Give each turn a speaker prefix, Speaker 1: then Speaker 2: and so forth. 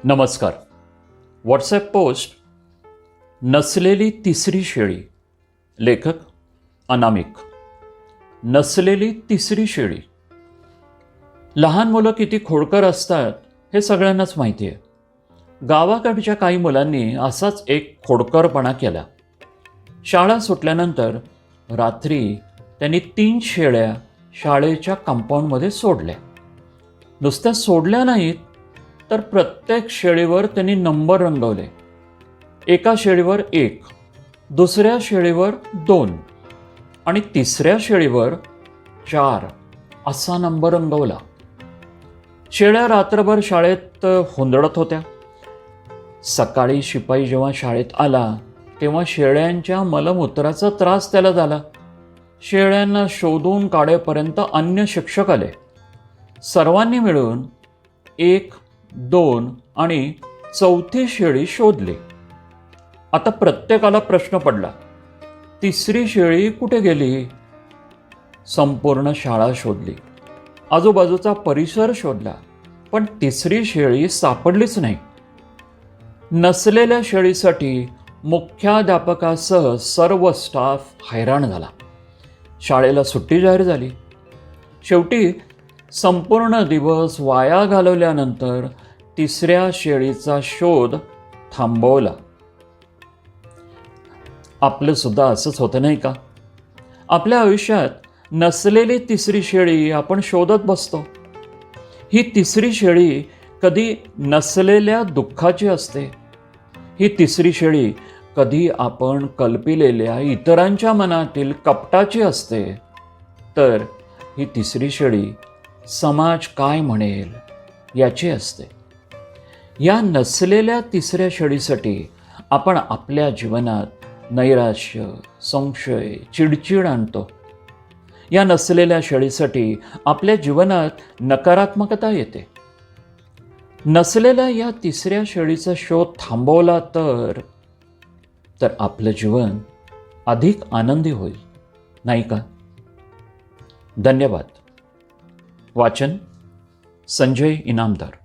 Speaker 1: नमस्कार. WhatsApp post नसलेली तिसरी शेळी. लेखक अनामिक. नसलेली तिसरी शेळी. लहान मुलं किती खोडकर असतात हे सगळ्यांनाच माहिती आहे. गावाकडच्या काही मुलांनी असाच एक खोडकरपणा केला. शाळा सुटल्यानंतर रात्री त्यांनी 3 शेळ्या शाळेच्या कंपाऊंडमध्ये सोडल्या. नुसत्या सोडल्या नाहीत, तर प्रत्येक शेळीवर त्यांनी नंबर रंगवले. एका शेळीवर 1, दुसऱ्या शेळीवर 2 आणि तिसऱ्या शेळीवर 4 असा नंबर रंगवला. शेळ्या रात्रभर शाळेत हुंदडत होत्या. सकाळी शिपाई जेव्हा शाळेत आला तेव्हा शेळ्यांच्या मलमूत्राचा त्रास त्याला झाला. शेळ्यांना शोधून काढेपर्यंत अन्य शिक्षक आले. सर्वांनी मिळून 1, 2 आणि 4थी शेळी शोधली. आता प्रत्येकाला प्रश्न पडला, तिसरी शेळी कुठे गेली? संपूर्ण शाळा शोधली, आजूबाजूचा परिसर शोधला, पण तिसरी शेळी सापडलीच नाही. नसलेल्या शेळीसाठी मुख्याध्यापकासह सर्व स्टाफ हैराण झाला. शाळेला सुट्टी जाहीर झाली. शेवटी संपूर्ण दिवस वाया घालवल्यानंतर तिसऱ्या शेळीचा शोध थांबवला. आपलं सुद्धा असंच होतं नाही का? आपल्या आयुष्यात नसलेली तिसरी शेळी आपण शोधत बसतो. ही तिसरी शेळी कधी नसलेल्या दुःखाची असते. ही तिसरी शेळी कधी आपण कल्पिलेल्या इतरांच्या मनातील कपटाची असते. तर ही तिसरी शेळी समाज काय म्हणेल याची असते. या नसलेल्या तिसऱ्या शेळीसाठी आपण आपल्या जीवनात नैराश्य, संशय, चिडचिड आणतो. या नसलेल्या शेळीसाठी आपल्या जीवनात नकारात्मकता येते. नसलेल्या या तिसऱ्या शेळीचा शोध थांबवला तर आपलं जीवन अधिक आनंदी होईल, नाही का? धन्यवाद. वाचन संजय इनामदार.